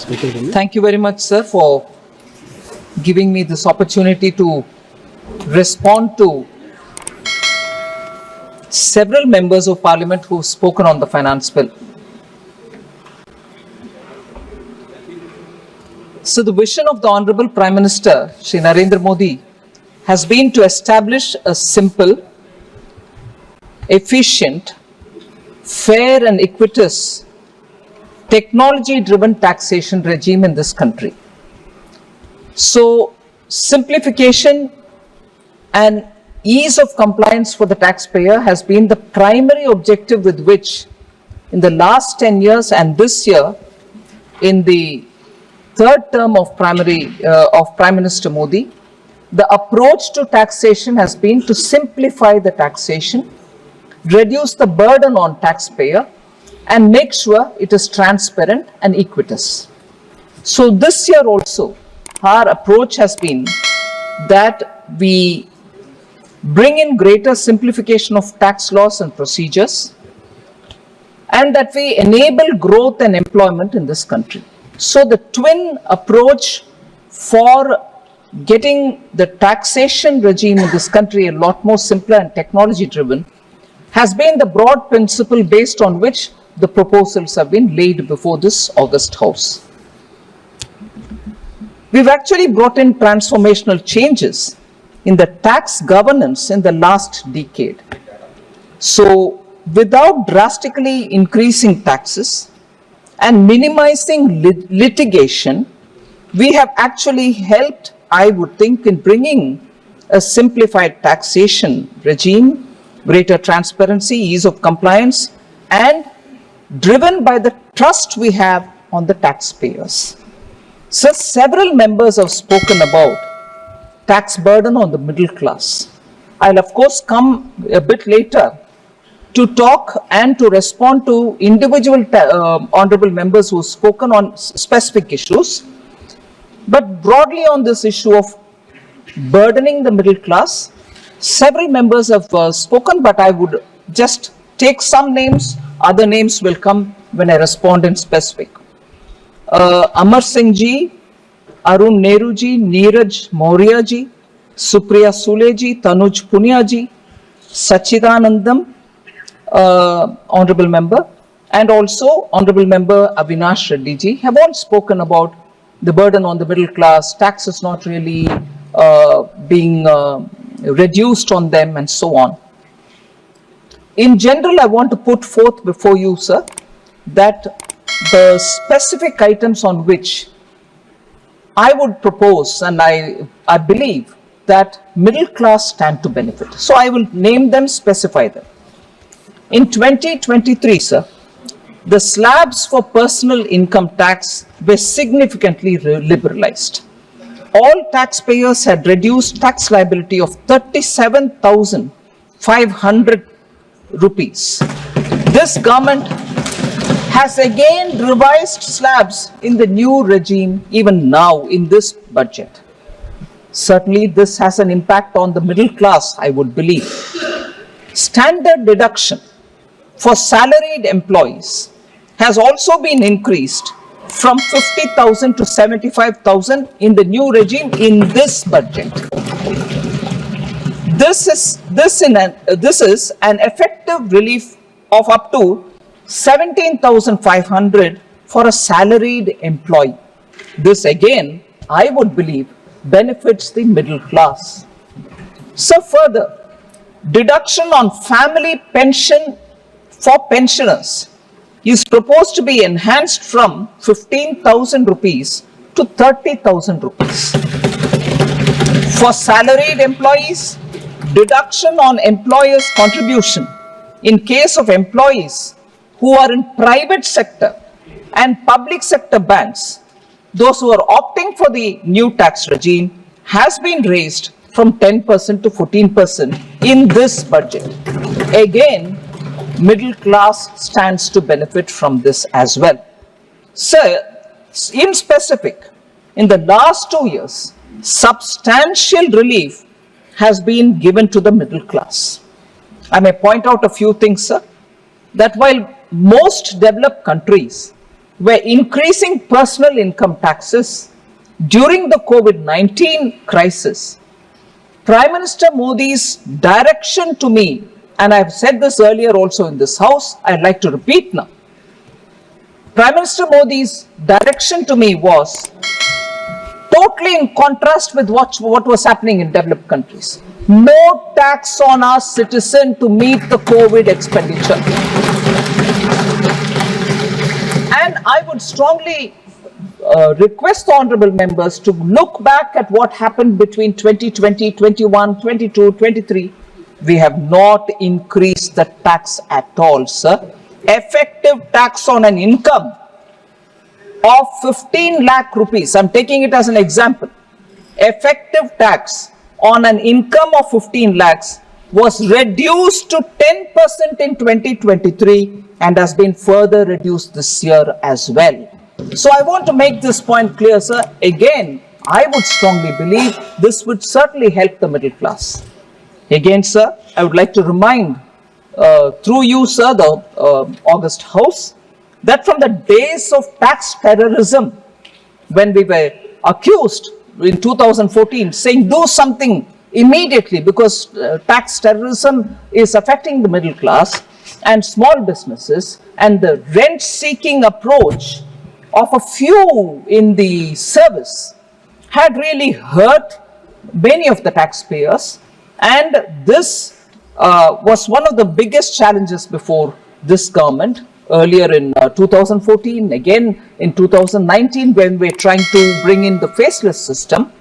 Thank you very much, sir, for giving me this opportunity to respond to several members of Parliament who have spoken on the finance bill. So the vision of the Honorable Prime Minister, Shri Narendra Modi, has been to establish a simple, efficient, fair and equitous technology-driven taxation regime in this country. So simplification and ease of compliance for the taxpayer has been the primary objective with which in the last 10 years and this year in the third term of Prime Minister Modi, the approach to taxation has been to simplify the taxation, reduce the burden on taxpayer, and make sure it is transparent and equitous. So this year also, our approach has been that we bring in greater simplification of tax laws and procedures, and that we enable growth and employment in this country. So the twin approach for getting the taxation regime in this country a lot more simpler and technology driven has been the broad principle based on which the proposals have been laid before this august House. We've actually brought in transformational changes in the tax governance in the last decade. So without drastically increasing taxes and minimizing litigation, we have actually helped, I would think, in bringing a simplified taxation regime, greater transparency, ease of compliance, and driven by the trust we have on the taxpayers. So several members have spoken about tax burden on the middle class. I'll of course come a bit later to talk and to respond to individual honorable members who have spoken on specific issues. But broadly on this issue of burdening the middle class, several members have spoken, but I would just take some names. Other names will come when I respond in specific. Amar Singh ji, Arun Nehru ji, Neeraj Maurya ji, Supriya Sule ji, Tanuj Punia ji, Sachidanandam, Honorable Member, and also Honorable Member Avinash Reddy ji have all spoken about the burden on the middle class, taxes not really being reduced on them, and so on. In general, I want to put forth before you, sir, that the specific items on which I would propose, and I believe that middle class stand to benefit. So I will name them, specify them. In 2023, sir, the slabs for personal income tax were significantly liberalized. All taxpayers had reduced tax liability of 37,500 rupees. This government has again revised slabs in the new regime even now in this budget. Certainly this has an impact on the middle class, I would believe. Standard deduction for salaried employees has also been increased from 50,000 to 75,000 in the new regime in this budget. This is an effective relief of up to 17,500 for a salaried employee. This again, I would believe, benefits the middle class. So further, deduction on family pension for pensioners is proposed to be enhanced from 15,000 rupees to 30,000 rupees. For salaried employees, deduction on employers' contribution in case of employees who are in private sector and public sector banks, those who are opting for the new tax regime, has been raised from 10% to 14% in this budget. Again, middle class stands to benefit from this as well. Sir, in specific, in the last 2 years, substantial relief has been given to the middle class. I may point out a few things, sir, that while most developed countries were increasing personal income taxes during the COVID-19 crisis, Prime Minister Modi's direction to me, and I've said this earlier also in this house, I'd like to repeat now. Prime Minister Modi's direction to me was totally in contrast with what was happening in developed countries. No tax on our citizen to meet the COVID expenditure. And I would strongly request the honorable members to look back at what happened between 2020, 21, 22, 23. We have not increased the tax at all, sir. Effective tax on an income of 15 lakh rupees, I'm taking it as an example. Effective tax on an income of 15 lakhs was reduced to 10% in 2023 and has been further reduced this year as well. So I want to make this point clear, sir. Again, I would strongly believe this would certainly help the middle class. Again, sir, I would like to remind through you, sir, the August House, that from the days of tax terrorism, when we were accused in 2014, saying do something immediately because tax terrorism is affecting the middle class and small businesses, and the rent-seeking approach of a few in the service had really hurt many of the taxpayers, and this was one of the biggest challenges before this government earlier in 2014, again in 2019 when we're trying to bring in the faceless system.